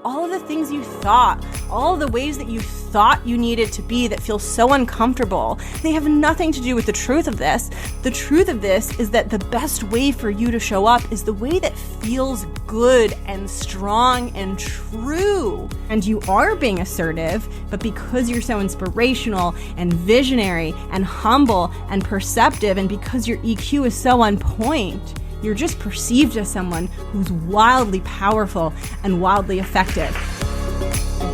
all of the things you thought, all of the ways that you thought you needed to be that feel so uncomfortable, they have nothing to do with the truth of this. The truth of this is that the best way for you to show up is the way that feels good and strong and true. And you are being assertive, but because you're so inspirational and visionary and humble and perceptive, and because your EQ is so on point, you're just perceived as someone who's wildly powerful and wildly effective.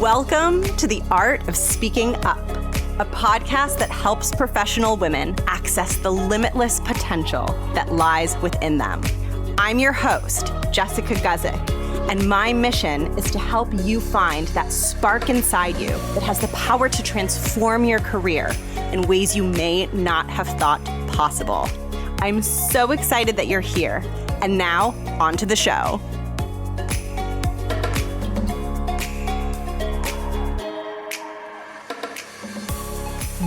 Welcome to The Art of Speaking Up, a podcast that helps professional women access the limitless potential that lies within them. I'm your host, Jessica Guzik, and my mission is to help you find that spark inside you that has the power to transform your career in ways you may not have thought possible. I'm so excited that you're here. And now, on to the show.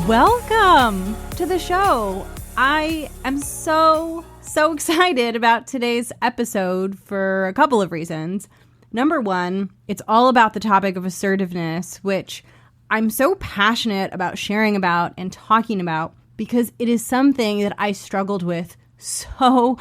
Welcome to the show. I am so excited about today's episode for a couple of reasons. Number one, it's all about the topic of assertiveness, which I'm so passionate about sharing about and talking about, because it is something that I struggled with so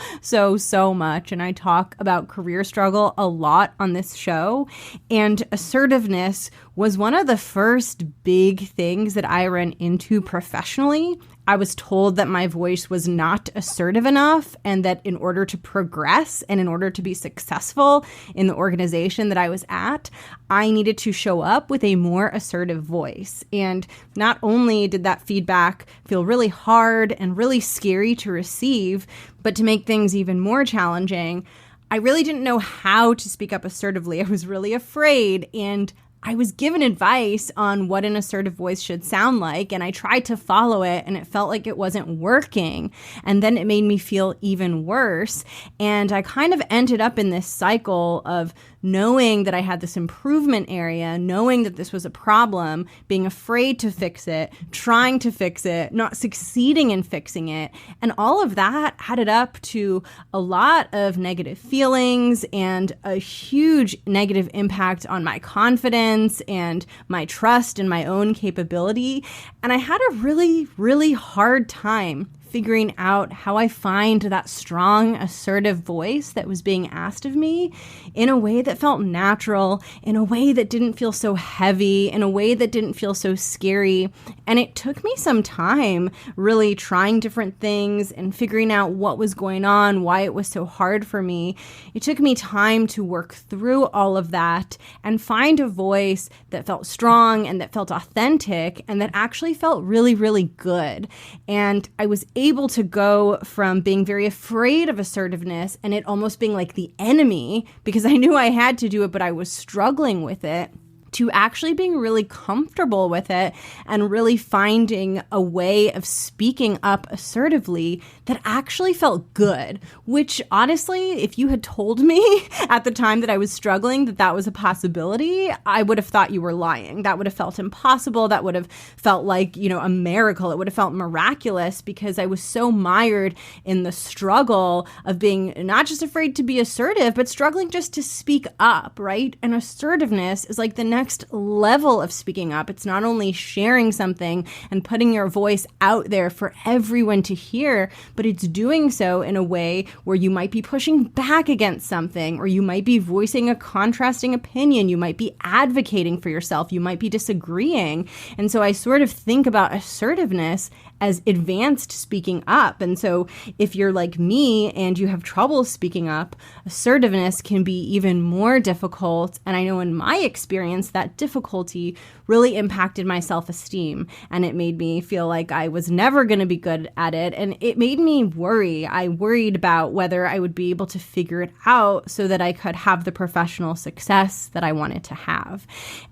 much. And I talk about career struggle a lot on this show. And assertiveness was one of the first big things that I ran into professionally. I was told that my voice was not assertive enough, and that in order to progress and in order to be successful in the organization that I was at, I needed to show up with a more assertive voice. And not only did that feedback feel really hard and really scary to receive, but to make things even more challenging, I really didn't know how to speak up assertively. I was really afraid, and I was given advice on what an assertive voice should sound like, and I tried to follow it, and it felt like it wasn't working. And then it made me feel even worse. And I kind of ended up in this cycle of knowing that I had this improvement area, knowing that this was a problem, being afraid to fix it, trying to fix it, not succeeding in fixing it. And all of that added up to a lot of negative feelings and a huge negative impact on my confidence and my trust in my own capability. And I had a really hard time figuring out how I find that strong, assertive voice that was being asked of me in a way that felt natural, in a way that didn't feel so heavy, in a way that didn't feel so scary. And it took me some time really trying different things and figuring out what was going on, why it was so hard for me. It took me time to work through all of that and find a voice that felt strong and that felt authentic and that actually felt really good. And I was able to go from being very afraid of assertiveness and it almost being like the enemy, because I knew I had to do it, but I was struggling with it, to actually being really comfortable with it and really finding a way of speaking up assertively that actually felt good. Which honestly, if you had told me at the time that I was struggling that that was a possibility, I would have thought you were lying. That would have felt impossible. That would have felt like, a miracle. It would have felt miraculous, because I was so mired in the struggle of being not just afraid to be assertive, but struggling just to speak up, right? And assertiveness is like the next level of speaking up. It's not only sharing something and putting your voice out there for everyone to hear, but it's doing so in a way where you might be pushing back against something, or you might be voicing a contrasting opinion. You might be advocating for yourself. You might be disagreeing. And so I sort of think about assertiveness as advanced speaking up. And so if you're like me and you have trouble speaking up, assertiveness can be even more difficult. And I know in my experience, that difficulty really impacted my self-esteem, and it made me feel like I was never going to be good at it. And it made me worry. I worried about whether I would be able to figure it out so that I could have the professional success that I wanted to have.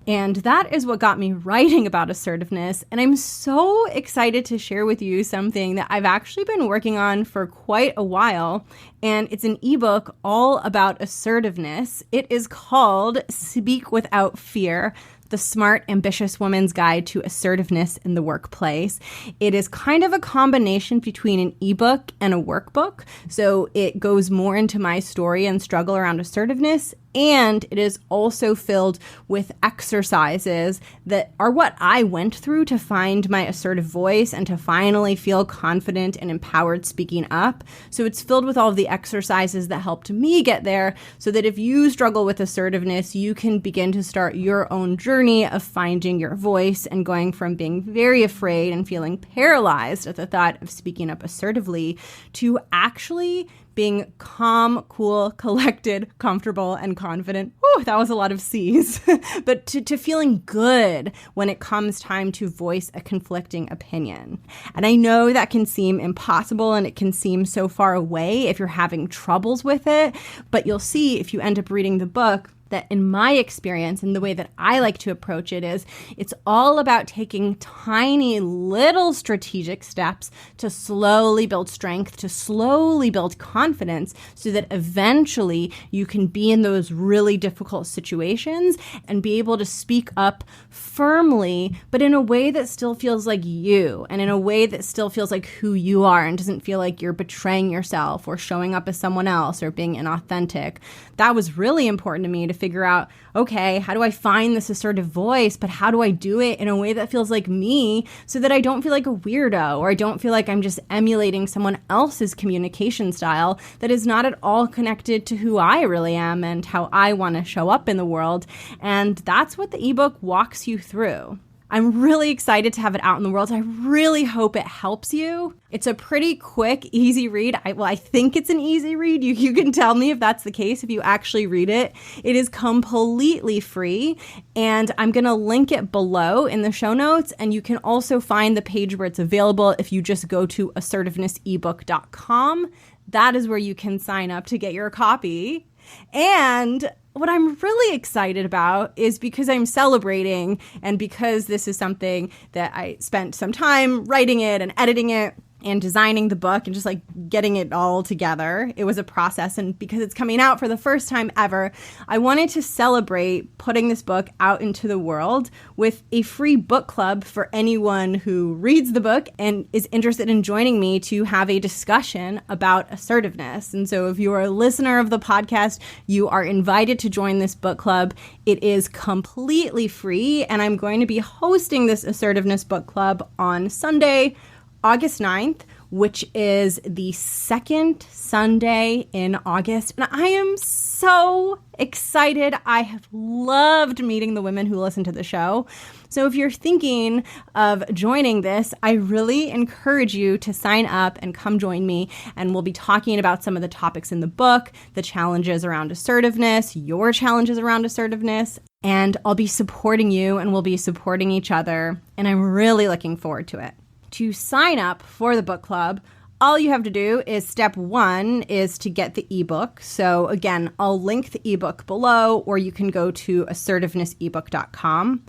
And that is what got me writing about assertiveness. And I'm so excited to share with you something that I've actually been working on for quite a while. And it's an ebook all about assertiveness. It is called Speak Without Fear: The Smart, Ambitious Woman's Guide to Assertiveness in the Workplace. It is kind of a combination between an ebook and a workbook. So it goes more into my story and struggle around assertiveness, And it is also filled with exercises that are what I went through to find my assertive voice and to finally feel confident and empowered speaking up. So it's filled with all of the exercises that helped me get there, so that if you struggle with assertiveness, you can begin to start your own journey of finding your voice and going from being very afraid and feeling paralyzed at the thought of speaking up assertively to actually being calm, cool, collected, comfortable, and confident. Whew, that was a lot of C's. But to feeling good when it comes time to voice a conflicting opinion. And I know that can seem impossible and it can seem so far away if you're having troubles with it. But you'll see if you end up reading the book that in my experience and the way that I like to approach it is it's all about taking tiny little strategic steps to slowly build strength, to slowly build confidence so that eventually you can be in those really difficult situations and be able to speak up firmly, but in a way that still feels like you and in a way that still feels like who you are and doesn't feel like you're betraying yourself or showing up as someone else or being inauthentic. That was really important to me to figure out, okay, how do I find this assertive voice, but how do I do it in a way that feels like me so that I don't feel like a weirdo or I don't feel like I'm just emulating someone else's communication style that is not at all connected to who I really am and how I want to show up in the world. And that's what the ebook walks you through. I'm really excited to have it out in the world. I really hope it helps you. It's a pretty quick, easy read. I think it's an easy read. You can tell me if that's the case, if you actually read it. It is completely free, and I'm going to link it below in the show notes, and you can also find the page where it's available if you just go to assertivenessebook.com. That is where you can sign up to get your copy. And what I'm really excited about is because I'm celebrating and because this is something that I spent some time writing it and editing it and designing the book and just like getting it all together. It was a process, and because it's coming out for the first time ever, I wanted to celebrate putting this book out into the world with a free book club for anyone who reads the book and is interested in joining me to have a discussion about assertiveness. And so if you are a listener of the podcast, you are invited to join this book club. It is completely free, and I'm going to be hosting this assertiveness book club on Sunday, August 9th, which is the second Sunday in August. And I am so excited. I have loved meeting the women who listen to the show. So if you're thinking of joining this, I really encourage you to sign up and come join me. And we'll be talking about some of the topics in the book, the challenges around assertiveness, your challenges around assertiveness. And I'll be supporting you and we'll be supporting each other. And I'm really looking forward to it. To sign up for the book club, all you have to do is step 1 is to get the ebook. So again, I'll link the ebook below, or you can go to assertivenessebook.com.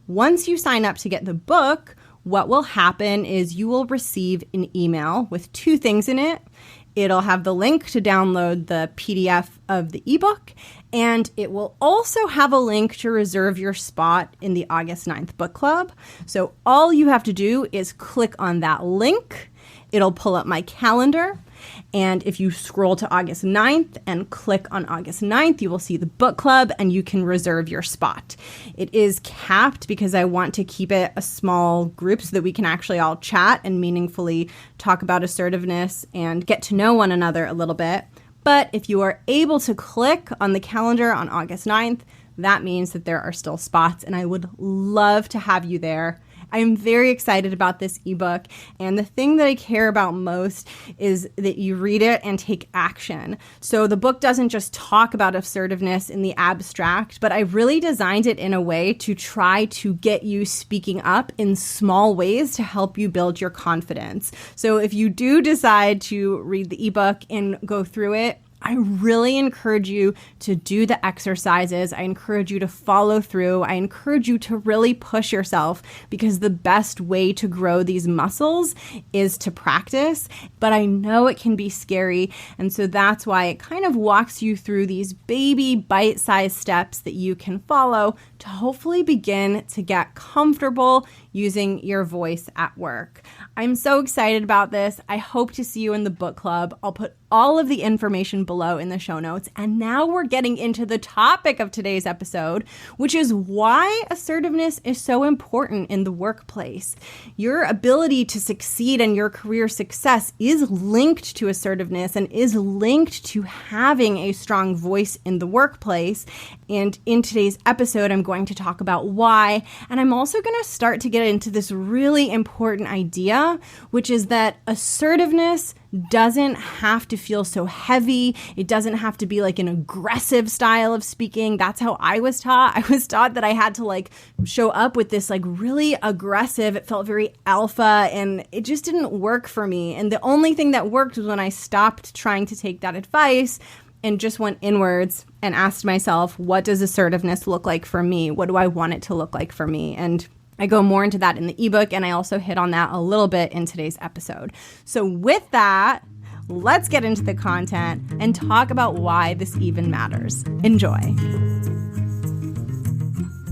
Once you sign up to get the book, what will happen is you will receive an email with 2 things in it. It'll have the link to download the PDF of the ebook, and it will also have a link to reserve your spot in the August 9th book club. So all you have to do is click on that link. It'll pull up my calendar. And if you scroll to August 9th and click on August 9th, you will see the book club and you can reserve your spot. It is capped because I want to keep it a small group so that we can actually all chat and meaningfully talk about assertiveness and get to know one another a little bit. But if you are able to click on the calendar on August 9th, that means that there are still spots, and I would love to have you there. I am very excited about this ebook, and the thing that I care about most is that you read it and take action. So the book doesn't just talk about assertiveness in the abstract, but I really designed it in a way to try to get you speaking up in small ways to help you build your confidence. So if you do decide to read the ebook and go through it, I really encourage you to do the exercises. I encourage you to follow through. I encourage you to really push yourself, because the best way to grow these muscles is to practice. But I know it can be scary. And so that's why it kind of walks you through these baby bite-sized steps that you can follow to hopefully begin to get comfortable using your voice at work. I'm so excited about this. I hope to see you in the book club. I'll put all of the information below in the show notes. And now we're getting into the topic of today's episode, which is why assertiveness is so important in the workplace. Your ability to succeed and your career success is linked to assertiveness and is linked to having a strong voice in the workplace. And in today's episode, I'm going to talk about why. And I'm also going to start to get into this really important idea, which is that assertiveness doesn't have to feel so heavy. It doesn't have to be like an aggressive style of speaking. That's how I was taught. I was taught that I had to like show up with this like really aggressive, it felt very alpha, and it just didn't work for me. And the only thing that worked was when I stopped trying to take that advice and just went inwards and asked myself, what does assertiveness look like for me? What do I want it to look like for me? And I go more into that in the ebook, and I also hit on that a little bit in today's episode. So with that, let's get into the content and talk about why this even matters. Enjoy.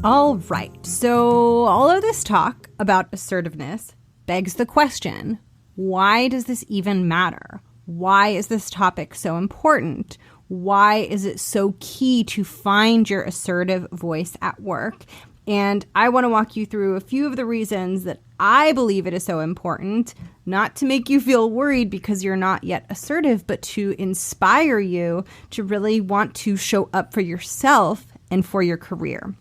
All right, so all of this talk about assertiveness begs the question, why does this even matter? Why is this topic so important? Why is it so key to find your assertive voice at work? And I want to walk you through a few of the reasons that I believe it is so important, not to make you feel worried because you're not yet assertive, but to inspire you to really want to show up for yourself and for your career.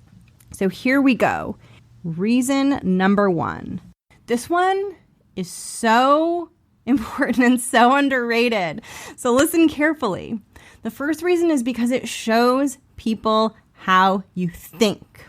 So here we go. Reason number one. This one is so important and so underrated. So listen carefully. The first reason is because it shows people how you think.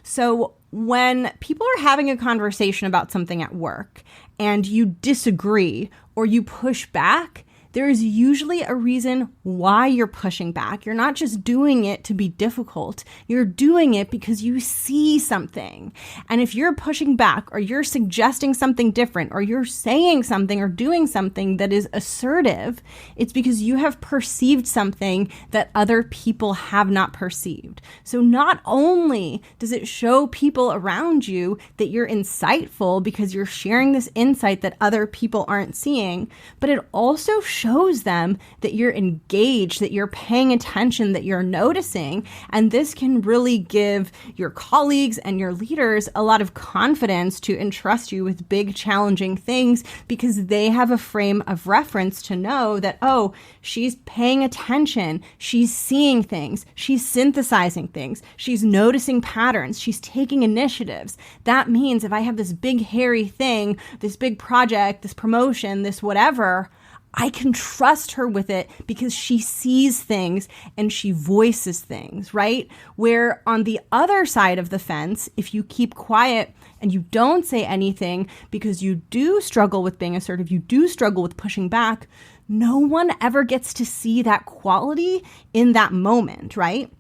So when people are having a conversation about something at work and you disagree or you push back, there is usually a reason why you're pushing back. You're not just doing it to be difficult. You're doing it because you see something. And if you're pushing back or you're suggesting something different or you're saying something or doing something that is assertive, it's because you have perceived something that other people have not perceived. So not only does it show people around you that you're insightful because you're sharing this insight that other people aren't seeing, but it also shows them that you're engaged, that you're paying attention, that you're noticing. And this can really give your colleagues and your leaders a lot of confidence to entrust you with big, challenging things because they have a frame of reference to know that, oh, she's paying attention, she's seeing things, she's synthesizing things, she's noticing patterns, she's taking initiatives. That means if I have this big, hairy thing, this big project, this promotion, this whatever, I can trust her with it because she sees things and she voices things, right? Where on the other side of the fence, if you keep quiet and you don't say anything because you do struggle with being assertive, you do struggle with pushing back, no one ever gets to see that quality in that moment, right?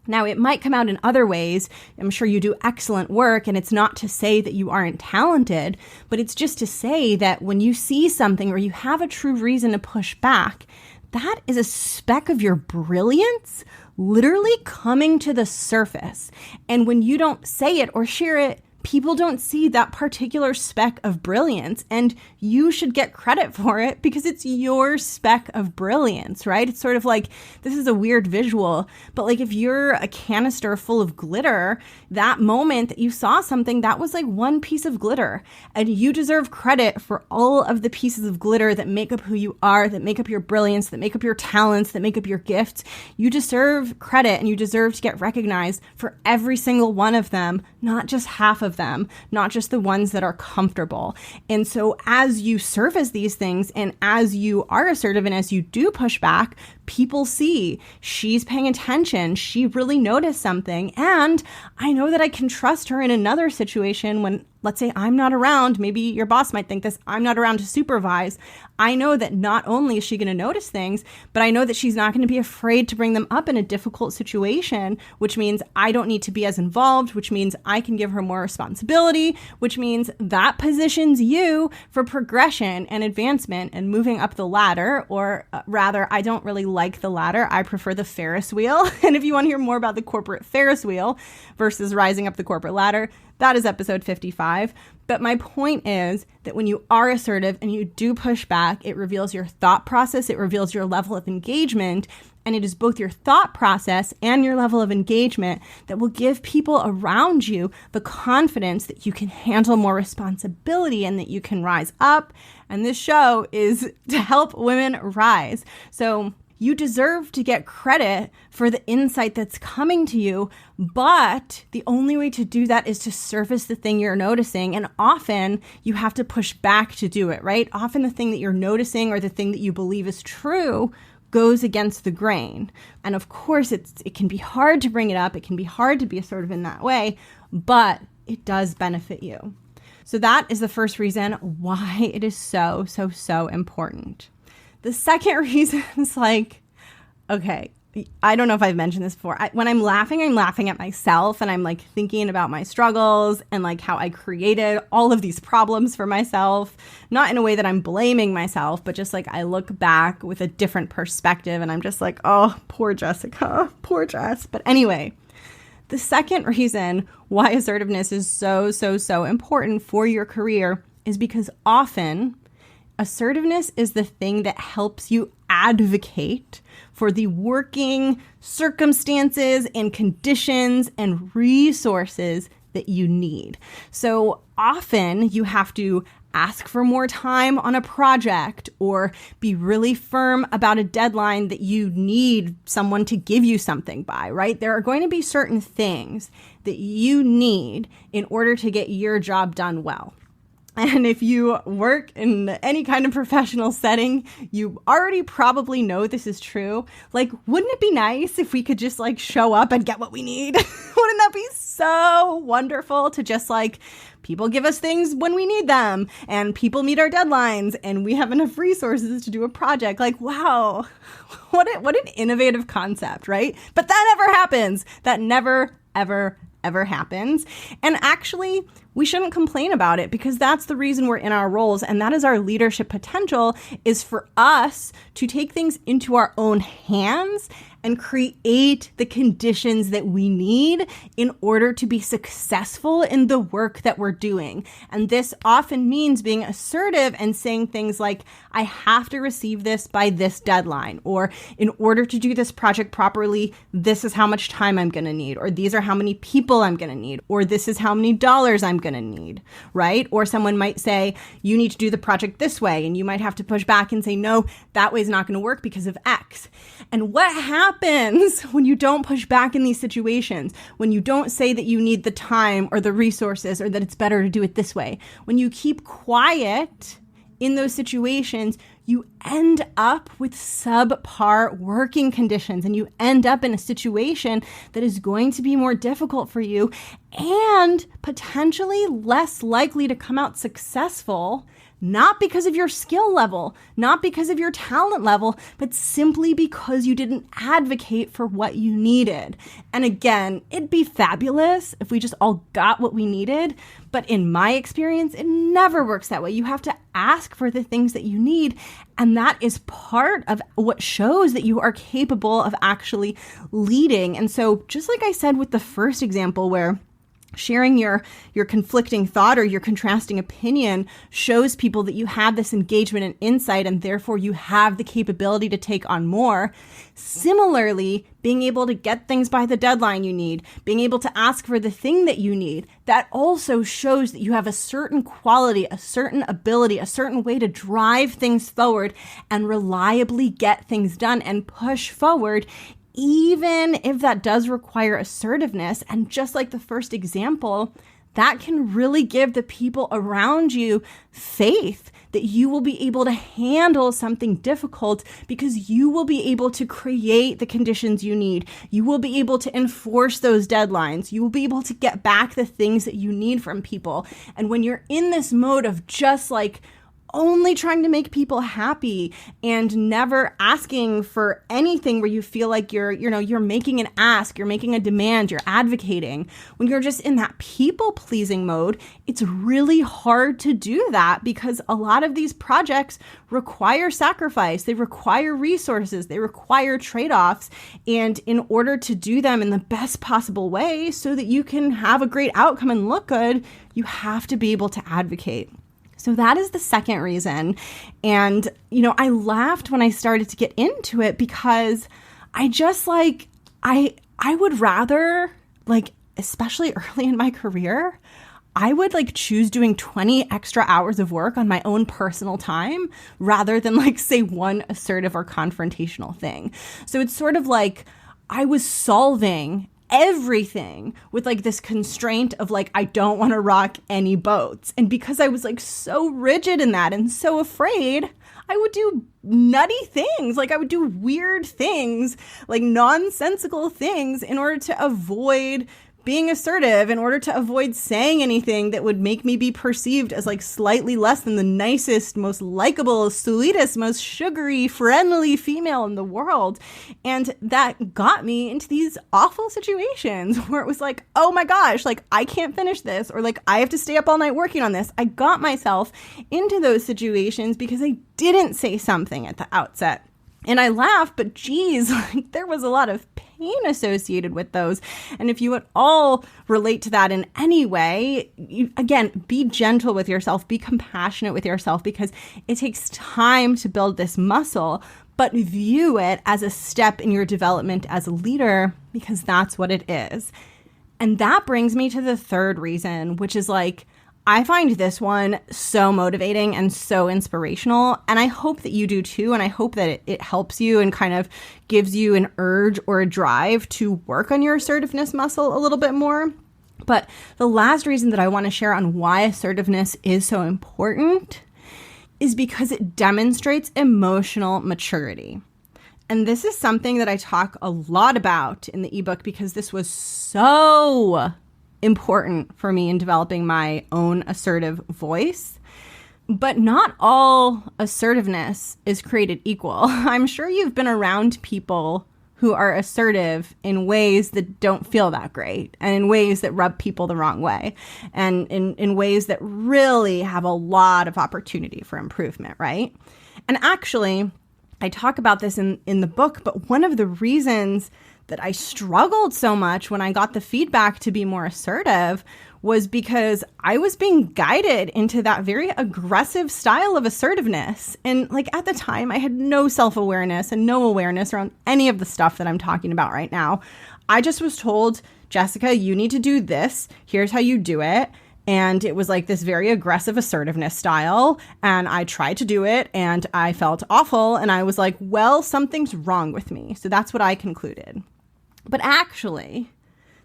Now, it might come out in other ways. I'm sure you do excellent work, and it's not to say that you aren't talented, but it's just to say that when you see something or you have a true reason to push back, that is a speck of your brilliance literally coming to the surface. And when you don't say it or share it, people don't see that particular speck of brilliance, and you should get credit for it because it's your speck of brilliance, right? It's sort of like, this is a weird visual, but like if you're a canister full of glitter, that moment that you saw something, that was like one piece of glitter, and you deserve credit for all of the pieces of glitter that make up who you are, that make up your brilliance, that make up your talents, that make up your gifts. You deserve credit and you deserve to get recognized for every single one of them, not just half of them, not just the ones that are comfortable. And so as you surface these things and as you are assertive and as you do push back, people see she's paying attention. She really noticed something. And I know that I can trust her in another situation when, let's say, I'm not around. Maybe your boss might think this, I'm not around to supervise. I know that not only is she going to notice things, but I know that she's not going to be afraid to bring them up in a difficult situation, which means I don't need to be as involved, which means I can give her more responsibility, which means that positions you for progression and advancement and moving up the ladder, or rather, I don't really like the latter. I prefer the Ferris wheel. And if you want to hear more about the corporate Ferris wheel versus rising up the corporate ladder, that is episode 55. But my point is that when you are assertive and you do push back, it reveals your thought process, it reveals your level of engagement, and it is both your thought process and your level of engagement that will give people around you the confidence that you can handle more responsibility and that you can rise up. And this show is to help women rise. So you deserve to get credit for the insight that's coming to you, but the only way to do that is to surface the thing you're noticing. And often you have to push back to do it, right? Often the thing that you're noticing or the thing that you believe is true goes against the grain. And of course, it can be hard to bring it up. It can be hard to be assertive in that way, but it does benefit you. So that is the first reason why it is so, so, so important. The second reason is like, okay, I don't know if I've mentioned this before. When I'm laughing at myself, and I'm like thinking about my struggles and like how I created all of these problems for myself, not in a way that I'm blaming myself, but just like I look back with a different perspective and I'm just like, oh, poor Jessica, poor Jess. But anyway, the second reason why assertiveness is so, so, so important for your career is because often assertiveness is the thing that helps you advocate for the working circumstances and conditions and resources that you need. So often you have to ask for more time on a project or be really firm about a deadline that you need someone to give you something by, right? There are going to be certain things that you need in order to get your job done well. And if you work in any kind of professional setting, you already probably know this is true. Like, wouldn't it be nice if we could just like show up and get what we need? Wouldn't that be so wonderful to just like people give us things when we need them and people meet our deadlines and we have enough resources to do a project? Like, wow, what an innovative concept, right? But that never happens. That never, ever happens. And actually, we shouldn't complain about it because that's the reason we're in our roles. And that is our leadership potential, is for us to take things into our own hands and create the conditions that we need in order to be successful in the work that we're doing. And this often means being assertive and saying things like, I have to receive this by this deadline, or in order to do this project properly, this is how much time I'm going to need, or these are how many people I'm going to need, or this is how many dollars I'm going to need, right? Or someone might say, you need to do the project this way, and you might have to push back and say, no, that way is not going to work because of X. And what happens when you don't push back in these situations? When you don't say that you need the time or the resources or that it's better to do it this way? When you keep quiet in those situations, you end up with subpar working conditions and you end up in a situation that is going to be more difficult for you and potentially less likely to come out successful, not because of your skill level, not because of your talent level, but simply because you didn't advocate for what you needed. And again, it'd be fabulous if we just all got what we needed. But in my experience, it never works that way. You have to ask for the things that you need. And that is part of what shows that you are capable of actually leading. And so just like I said with the first example where sharing your conflicting thought or your contrasting opinion shows people that you have this engagement and insight, and therefore you have the capability to take on more. Similarly, being able to get things by the deadline you need, being able to ask for the thing that you need, that also shows that you have a certain quality, a certain ability, a certain way to drive things forward and reliably get things done and push forward, even if that does require assertiveness. And just like the first example, that can really give the people around you faith that you will be able to handle something difficult because you will be able to create the conditions you need. You will be able to enforce those deadlines. You will be able to get back the things that you need from people. And when you're in this mode of just like only trying to make people happy and never asking for anything where you feel like you're making an ask, you're making a demand, you're advocating. When you're just in that people-pleasing mode, it's really hard to do that because a lot of these projects require sacrifice, they require resources, they require trade-offs. And in order to do them in the best possible way so that you can have a great outcome and look good, you have to be able to advocate. So that is the second reason. And, I laughed when I started to get into it because I just I would rather, especially early in my career, I would choose doing 20 extra hours of work on my own personal time rather than say one assertive or confrontational thing. So it's sort of like I was solving everything with this constraint of I don't want to rock any boats. And because I was so rigid in that and so afraid, I would do nutty things. I would do weird things, nonsensical things in order to avoid being assertive, in order to avoid saying anything that would make me be perceived as slightly less than the nicest, most likable, sweetest, most sugary, friendly female in the world. And that got me into these awful situations where it was oh my gosh, I can't finish this, or I have to stay up all night working on this. I got myself into those situations because I didn't say something at the outset. And I laugh, but geez, there was a lot of pain associated with those. And if you at all relate to that in any way, again, be gentle with yourself, be compassionate with yourself, because it takes time to build this muscle, but view it as a step in your development as a leader, because that's what it is. And that brings me to the third reason, which is I find this one so motivating and so inspirational, and I hope that you do too, and I hope that it helps you and kind of gives you an urge or a drive to work on your assertiveness muscle a little bit more. But the last reason that I want to share on why assertiveness is so important is because it demonstrates emotional maturity. And this is something that I talk a lot about in the ebook because this was so important for me in developing my own assertive voice. But not all assertiveness is created equal. I'm sure you've been around people who are assertive in ways that don't feel that great, and in ways that rub people the wrong way, and in ways that really have a lot of opportunity for improvement, right? And actually, I talk about this in the book, but one of the reasons that I struggled so much when I got the feedback to be more assertive was because I was being guided into that very aggressive style of assertiveness. And at the time, I had no self-awareness and no awareness around any of the stuff that I'm talking about right now. I just was told, Jessica, you need to do this. Here's how you do it. And it was this very aggressive assertiveness style. And I tried to do it and I felt awful. And I was well, something's wrong with me. So that's what I concluded. But actually,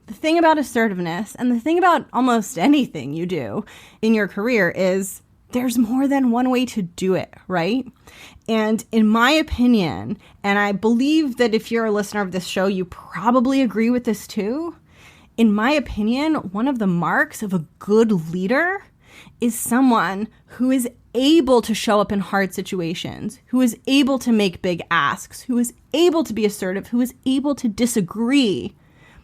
the thing about assertiveness and the thing about almost anything you do in your career is there's more than one way to do it, right? And in my opinion, and I believe that if you're a listener of this show, you probably agree with this too. In my opinion, one of the marks of a good leader is someone who is able to show up in hard situations, who is able to make big asks, who is able to be assertive, who is able to disagree,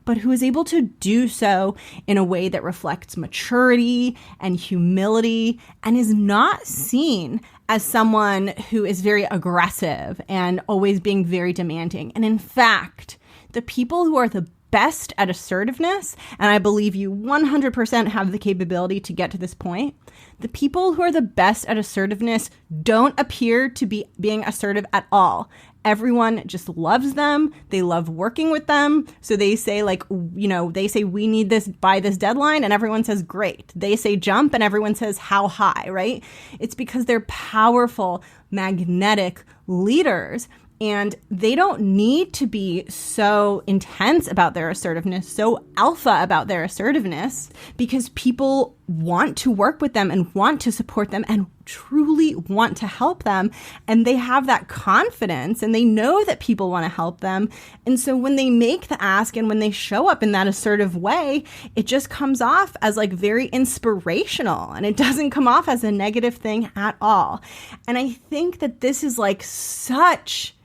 but who is able to do so in a way that reflects maturity and humility and is not seen as someone who is very aggressive and always being very demanding. And in fact, the people who are the best at assertiveness, and I believe you 100% have the capability to get to this point, the people who are the best at assertiveness don't appear to be being assertive at all. Everyone just loves them. They love working with them. So they say they say we need this by this deadline, and everyone says great. They say jump and everyone says how high, right? It's because they're powerful, magnetic leaders. And they don't need to be so intense about their assertiveness, so alpha about their assertiveness, because people want to work with them and want to support them and truly want to help them. And they have that confidence and they know that people want to help them. And so when they make the ask and when they show up in that assertive way, it just comes off as like very inspirational and it doesn't come off as a negative thing at all. And I think that this is like such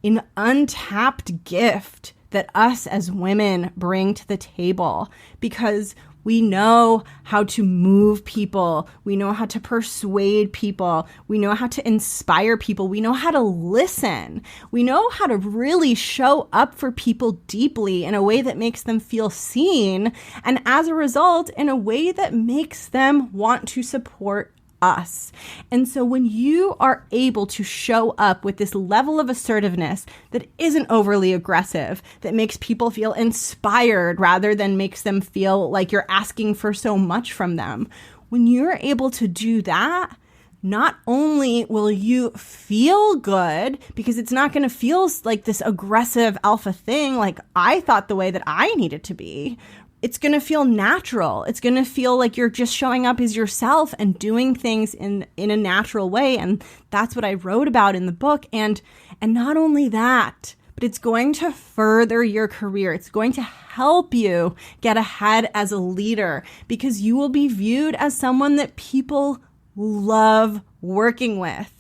an untapped gift that us as women bring to the table, because we know how to move people. We know how to persuade people. We know how to inspire people. We know how to listen. We know how to really show up for people deeply in a way that makes them feel seen. And as a result, in a way that makes them want to support us. And so when you are able to show up with this level of assertiveness that isn't overly aggressive, that makes people feel inspired rather than makes them feel like you're asking for so much from them, when you're able to do that, not only will you feel good, because it's not going to feel like this aggressive alpha thing like I thought the way that I need it to be. It's going to feel natural. It's going to feel like you're just showing up as yourself and doing things in a natural way. And that's what I wrote about in the book. And not only that, but it's going to further your career. It's going to help you get ahead as a leader, because you will be viewed as someone that people love working with.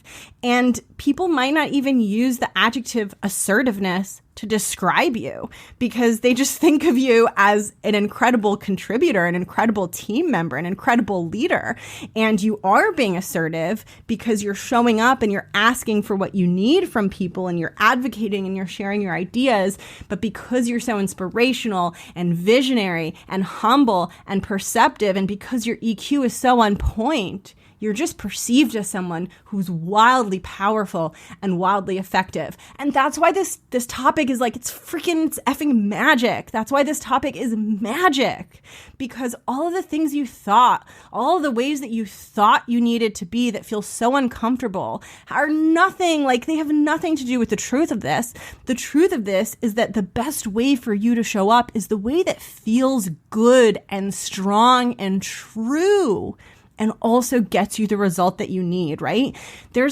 And people might not even use the adjective assertiveness to describe you, because they just think of you as an incredible contributor, an incredible team member, an incredible leader. And you are being assertive because you're showing up and you're asking for what you need from people and you're advocating and you're sharing your ideas. But because you're so inspirational and visionary and humble and perceptive, and because your EQ is so on point, you're just perceived as someone who's wildly powerful and wildly effective. And that's why this topic is like, it's effing magic. That's why this topic is magic. Because all of the things you thought, all of the ways that you thought you needed to be that feel so uncomfortable are nothing, like they have nothing to do with the truth of this. The truth of this is that the best way for you to show up is the way that feels good and strong and true, and also gets you the result that you need, right? There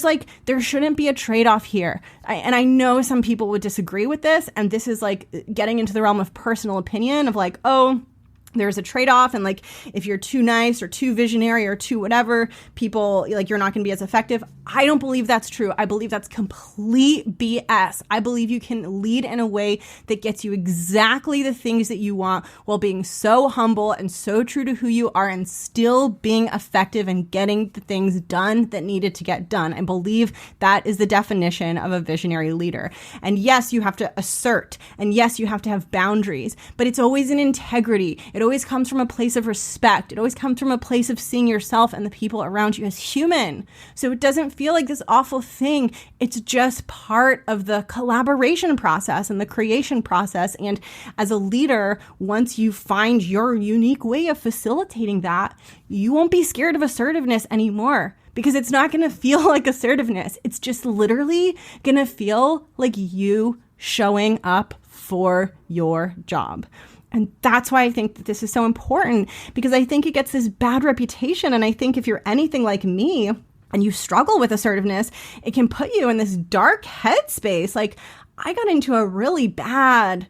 shouldn't be a trade-off here. And I know some people would disagree with this, and this is like getting into the realm of personal opinion of like, oh, there's a trade-off, and like if you're too nice or too visionary or too whatever, people like you're not going to be as effective. I don't believe that's true. I believe that's complete BS. I believe you can lead in a way that gets you exactly the things that you want while being so humble and so true to who you are and still being effective and getting the things done that needed to get done. I believe that is the definition of a visionary leader. And yes, you have to assert, and yes, you have to have boundaries, but it's always in integrity. It always comes from a place of respect. It always comes from a place of seeing yourself and the people around you as human. So it doesn't feel like this awful thing. It's just part of the collaboration process and the creation process. And as a leader, once you find your unique way of facilitating that, you won't be scared of assertiveness anymore, because it's not going to feel like assertiveness. It's just literally going to feel like you showing up for your job. And that's why I think that this is so important, because I think it gets this bad reputation. And I think if you're anything like me and you struggle with assertiveness, it can put you in this dark headspace. Like I got into a really bad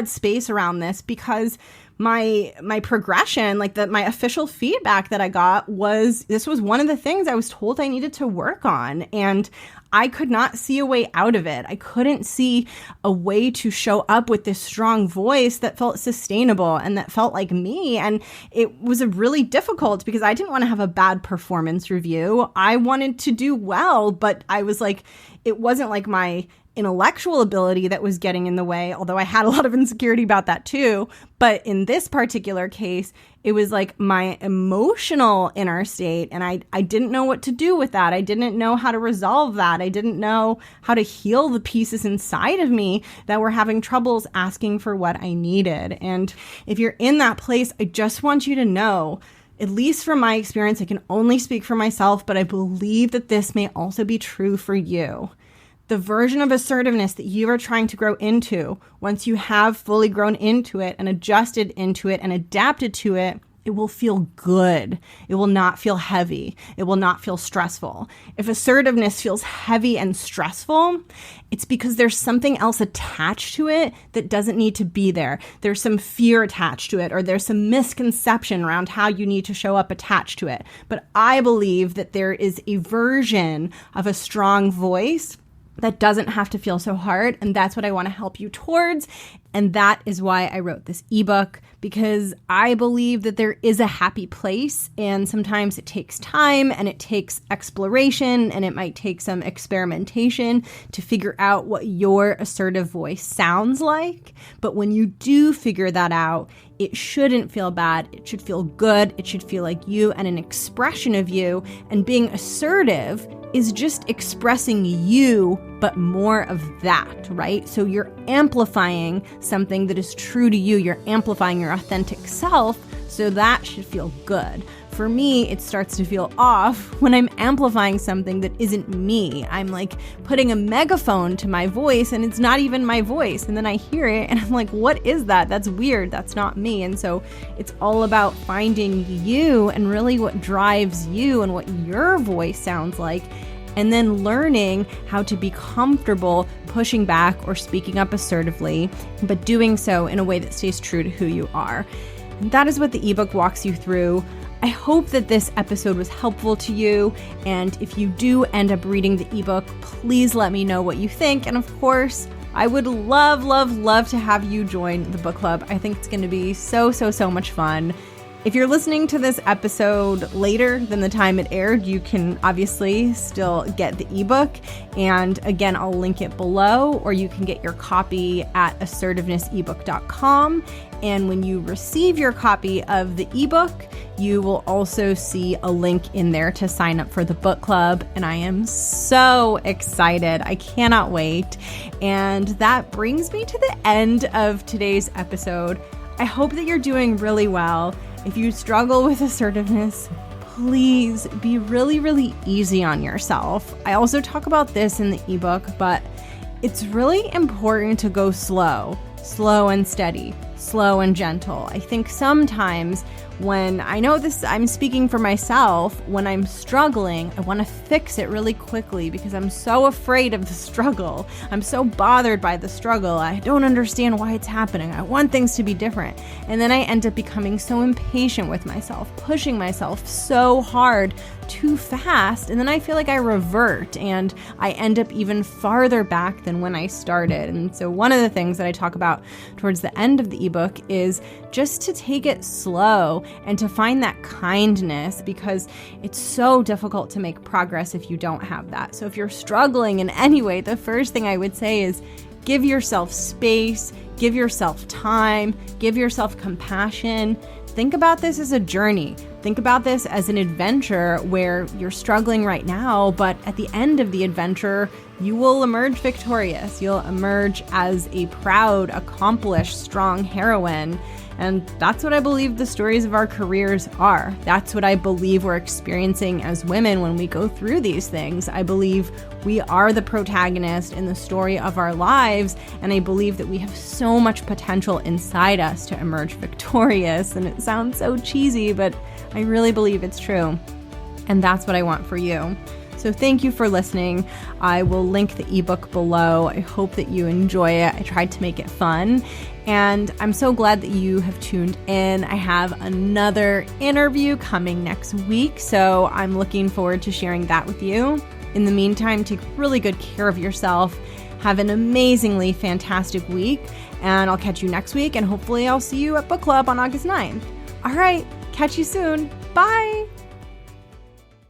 space around this, because my progression, like my official feedback that I got was, this was one of the things I was told I needed to work on. And I could not see a way out of it. I couldn't see a way to show up with this strong voice that felt sustainable and that felt like me. And it was really difficult, because I didn't want to have a bad performance review. I wanted to do well, but I was like, it wasn't like my intellectual ability that was getting in the way, although I had a lot of insecurity about that too. But in this particular case, it was like my emotional inner state, and I didn't know what to do with that. I didn't know how to resolve that. I didn't know how to heal the pieces inside of me that were having troubles asking for what I needed. And if you're in that place, I just want you to know, at least from my experience, I can only speak for myself, but I believe that this may also be true for you. The version of assertiveness that you are trying to grow into, once you have fully grown into it and adjusted into it and adapted to it, it will feel good. It will not feel heavy. It will not feel stressful. If assertiveness feels heavy and stressful, it's because there's something else attached to it that doesn't need to be there. There's some fear attached to it, or there's some misconception around how you need to show up attached to it. But I believe that there is a version of a strong voice that doesn't have to feel so hard. And that's what I want to help you towards. And that is why I wrote this ebook, because I believe that there is a happy place. And sometimes it takes time and it takes exploration and it might take some experimentation to figure out what your assertive voice sounds like. But when you do figure that out, it shouldn't feel bad. It should feel good. It should feel like you and an expression of you. And being assertive is just expressing you, but more of that, right? So you're amplifying something that is true to you. You're amplifying your authentic self, so that should feel good. For me, it starts to feel off when I'm amplifying something that isn't me. I'm like putting a megaphone to my voice and it's not even my voice. And then I hear it and I'm like, what is that? That's weird. That's not me. And so it's all about finding you and really what drives you and what your voice sounds like. And then learning how to be comfortable pushing back or speaking up assertively, but doing so in a way that stays true to who you are. And that is what the ebook walks you through. I hope that this episode was helpful to you. And if you do end up reading the ebook, please let me know what you think. And of course, I would love to have you join the book club. I think it's going to be so much fun. If you're listening to this episode later than the time it aired, you can obviously still get the ebook. And again, I'll link it below, or you can get your copy at assertivenessebook.com. And when you receive your copy of the ebook, you will also see a link in there to sign up for the book club. And I am so excited. I cannot wait. And that brings me to the end of today's episode. I hope that you're doing really well. If you struggle with assertiveness, please be really easy on yourself. I also talk about this in the ebook, but it's really important to go slow and steady, slow and gentle. I think sometimes when I know this, I'm speaking for myself, when I'm struggling, I want to fix it really quickly because I'm so afraid of the struggle. I'm so bothered by the struggle. I don't understand why it's happening. I want things to be different. And then I end up becoming so impatient with myself, pushing myself so hard too fast. And then I feel like I revert and I end up even farther back than when I started. And so one of the things that I talk about towards the end of the ebook is just to take it slow and to find that kindness, because it's so difficult to make progress if you don't have that. So if you're struggling in any way, the first thing I would say is give yourself space, give yourself time, give yourself compassion. Think about this as a journey. Think about this as an adventure where you're struggling right now, but at the end of the adventure, you will emerge victorious. You'll emerge as a proud, accomplished, strong heroine. And that's what I believe the stories of our careers are. That's what I believe we're experiencing as women when we go through these things. I believe we are the protagonist in the story of our lives, and I believe that we have so much potential inside us to emerge victorious. And it sounds so cheesy, but I really believe it's true. And that's what I want for you. So thank you for listening. I will link the ebook below. I hope that you enjoy it. I tried to make it fun. And I'm so glad that you have tuned in. I have another interview coming next week, so I'm looking forward to sharing that with you. In the meantime, take really good care of yourself. Have an amazingly fantastic week, and I'll catch you next week, and hopefully I'll see you at book club on August 9th. All right, catch you soon. Bye.